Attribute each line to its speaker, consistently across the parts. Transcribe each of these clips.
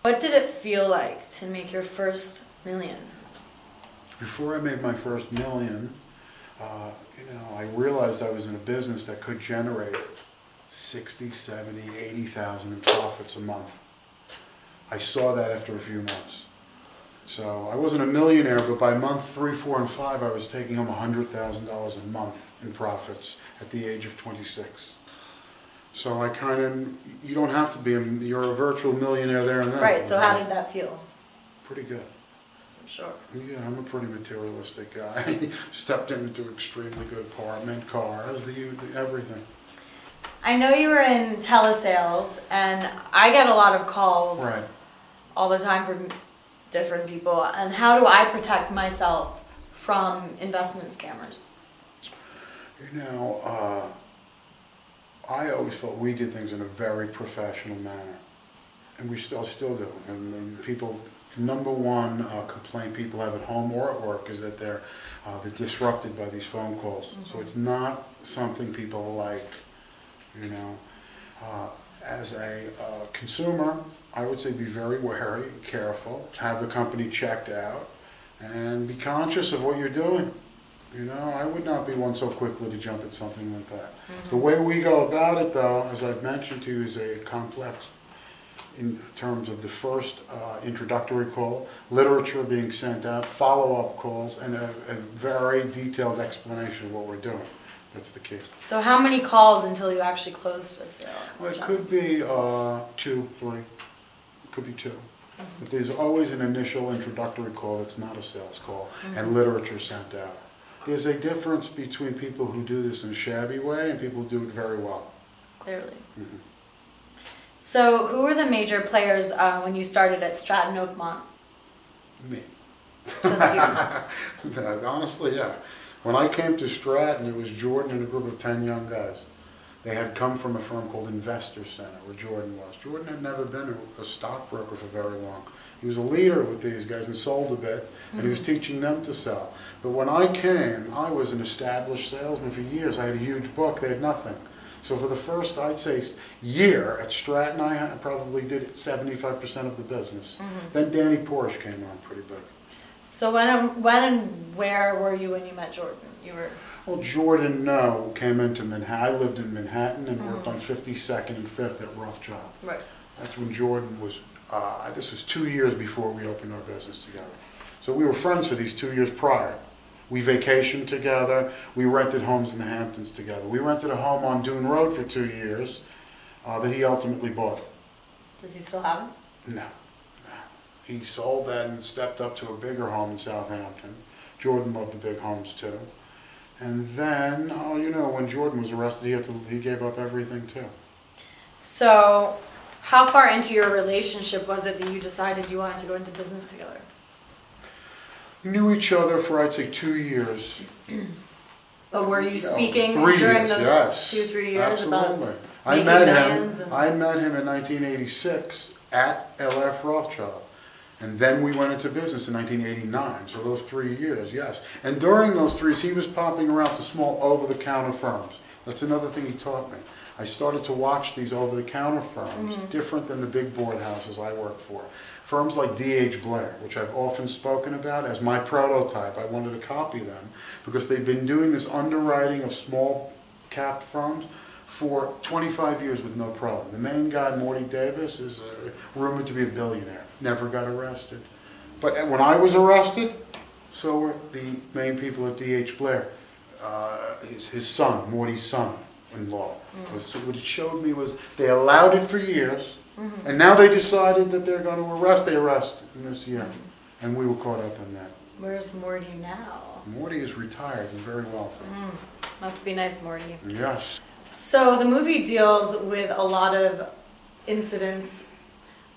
Speaker 1: What did it feel like to make your first million?
Speaker 2: Before I made my first million, I realized I was in a business that could generate 60, 70, 80,000 in profits a month. I saw that after a few months. So I wasn't a millionaire, but by month 3, 4, and 5, I was taking home $100,000 a month in profits at the age of 26. So I you don't have to be, you're a virtual millionaire there and then.
Speaker 1: Right, so how did that feel?
Speaker 2: Pretty good.
Speaker 1: Sure.
Speaker 2: Yeah, I'm a pretty materialistic guy. Stepped into extremely good apartment, cars, everything.
Speaker 1: I know you were in telesales, and I get a lot of calls all the time from different people. And how do I protect myself from investment scammers?
Speaker 2: I always felt we did things in a very professional manner, and we still do. And people. Number one complaint people have at home or at work is that they're disrupted by these phone calls. Mm-hmm. So it's not something people like, As a consumer, I would say be very wary, careful, have the company checked out, and be conscious of what you're doing. I would not be one so quickly to jump at something like that. Mm-hmm. The way we go about it, though, as I've mentioned to you, is a complex in terms of the first introductory call, literature being sent out, follow-up calls, and a very detailed explanation of what we're doing. That's the key.
Speaker 1: So how many calls until you actually closed a sale?
Speaker 2: Well, it could be 2, 3. It could be 2. Mm-hmm. But there's always an initial introductory call that's not a sales call, mm-hmm. and literature sent out. There's a difference between people who do this in a shabby way and people who do it very well.
Speaker 1: Clearly.
Speaker 2: Mm-hmm.
Speaker 1: So who were the major players when you started at Stratton Oakmont?
Speaker 2: Me.
Speaker 1: Just you?
Speaker 2: Honestly, yeah. When I came to Stratton, it was Jordan and a group of 10 young guys. They had come from a firm called Investor Center, where Jordan was. Jordan had never been a stockbroker for very long. He was a leader with these guys and sold a bit, and he was teaching them to sell. But when I came, I was an established salesman for years. I had a huge book. They had nothing. So for the first, I'd say, year at Stratton, I probably did 75% of the business. Mm-hmm. Then Danny Porsche came on pretty big.
Speaker 1: So when and where were you when you met Jordan?
Speaker 2: Well, Jordan came into Manhattan. I lived in Manhattan and worked on 52nd and 5th at Rothschild. Right. That's when Jordan was, this was 2 years before we opened our business together. So we were friends for these 2 years prior. We vacationed together. We rented homes in the Hamptons together. We rented a home on Dune Road for 2 years that he ultimately bought.
Speaker 1: Does he still have it?
Speaker 2: No. He sold that and stepped up to a bigger home in Southampton. Jordan loved the big homes too. And then, when Jordan was arrested, he gave up everything too.
Speaker 1: So, how far into your relationship was it that you decided you wanted to go into business together?
Speaker 2: We knew each other for, I'd say, 2 years.
Speaker 1: But were you speaking during those 2 or 3 years
Speaker 2: absolutely.
Speaker 1: About
Speaker 2: I met him in 1986 at LF Rothschild. And then we went into business in 1989, so those 3 years, yes. And during those 3 years, he was popping around to small over-the-counter firms. That's another thing he taught me. I started to watch these over-the-counter firms, different than the big board houses I worked for. Firms like D.H. Blair, which I've often spoken about as my prototype. I wanted to copy them because they've been doing this underwriting of small cap firms for 25 years with no problem. The main guy, Morty Davis, is rumored to be a billionaire. Never got arrested. But when I was arrested, so were the main people at D.H. Blair. His son, Morty's son-in-law. So what it showed me was they allowed it for years, and now they decided that they're going to arrest. They arrest in this year. And we were caught up in that.
Speaker 1: Where's Morty now?
Speaker 2: Morty is retired and very wealthy.
Speaker 1: Must be nice, Morty.
Speaker 2: Yes.
Speaker 1: So the movie deals with a lot of incidents,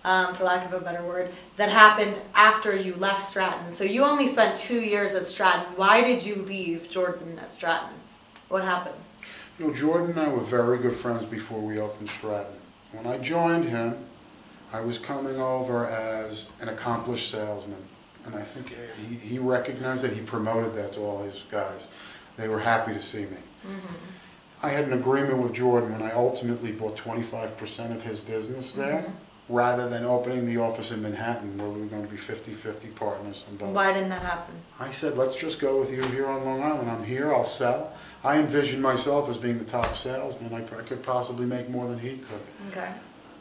Speaker 1: for lack of a better word, that happened after you left Stratton. So you only spent 2 years at Stratton. Why did you leave Jordan at Stratton? What happened?
Speaker 2: Jordan and I were very good friends before we opened Stratton. When I joined him, I was coming over as an accomplished salesman. And I think he recognized that. He promoted that to all his guys. They were happy to see me. I had an agreement with Jordan when I ultimately bought 25% of his business there. rather than opening the office in Manhattan where we were going to be 50-50 partners on both.
Speaker 1: Why didn't that happen?
Speaker 2: I said, let's just go with you here on Long Island. I'm here, I'll sell. I envisioned myself as being the top salesman. I could possibly make more than he could.
Speaker 1: Okay.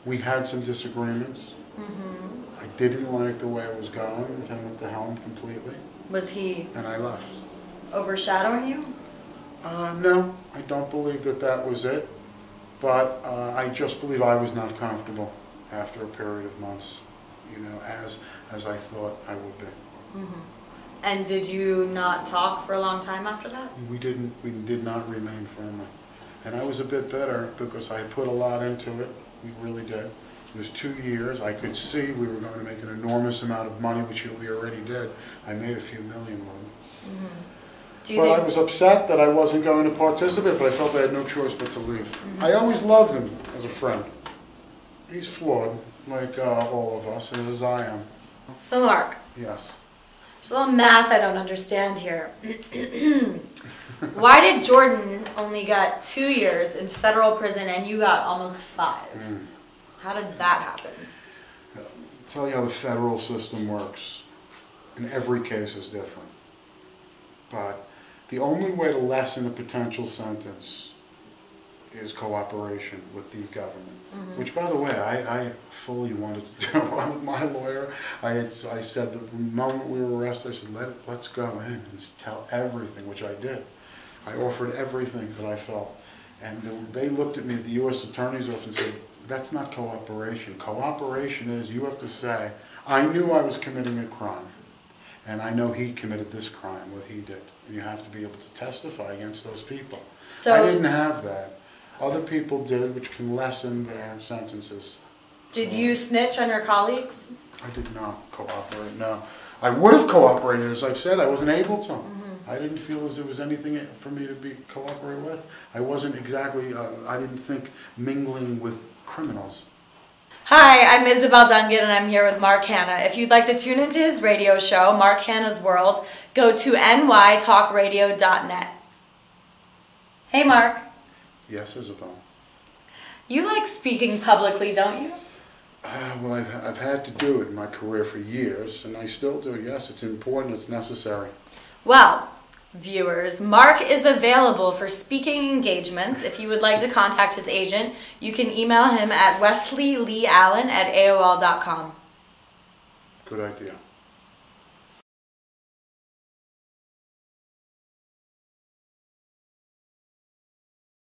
Speaker 2: We had some disagreements. I didn't like the way it was going with him at the helm completely.
Speaker 1: Was he...
Speaker 2: And I left.
Speaker 1: Overshadowing you?
Speaker 2: No, I don't believe that that was it. But I just believe I was not comfortable after a period of months, you know, as I thought I would be.
Speaker 1: And did you not talk for a long time after that?
Speaker 2: We did not remain friendly. And I was a bit bitter because I put a lot into it. We really did. It was 2 years. I could see we were going to make an enormous amount of money, which we already did. I made a few million with it. But I was upset that I wasn't going to participate, but I felt I had no choice but to leave. I always loved him as a friend. He's flawed, like all of us, as I am.
Speaker 1: So Mark.
Speaker 2: Yes.
Speaker 1: There's a little math I don't understand here. Why did Jordan only got 2 years in federal prison and you got almost 5? How did that happen?
Speaker 2: I'll tell you how the federal system works. And every case is different. But the only way to lessen a potential sentence is cooperation with the government. Which, by the way, I fully wanted to do with my lawyer. I said the moment we were arrested, I said, let's go in and tell everything, which I did. I offered everything that I felt. And they looked at me at the U.S. Attorney's Office and said, that's not cooperation. Cooperation is you have to say, I knew I was committing a crime. And I know he committed this crime, what he did. And you have to be able to testify against those people. So, I didn't have that. Other people did, which can lessen their sentences.
Speaker 1: Did you snitch on your colleagues?
Speaker 2: I did not cooperate, no. I would have cooperated, as I've said, I wasn't able to. I didn't feel as there was anything for me to be cooperate with. I wasn't exactly, I didn't think mingling with criminals.
Speaker 1: Hi, I'm Isabelle Dungan and I'm here with Mark Hanna. If you'd like to tune into his radio show, Mark Hanna's World, go to nytalkradio.net. Hey Mark.
Speaker 2: Yes, Isabelle.
Speaker 1: You like speaking publicly, don't you?
Speaker 2: Well, I've had to do it in my career for years, and I still do. Yes, it's important, it's necessary.
Speaker 1: Well, viewers, Mark is available for speaking engagements. If you would like to contact his agent, you can email him at wesleyleealan@aol.com.
Speaker 2: Good idea.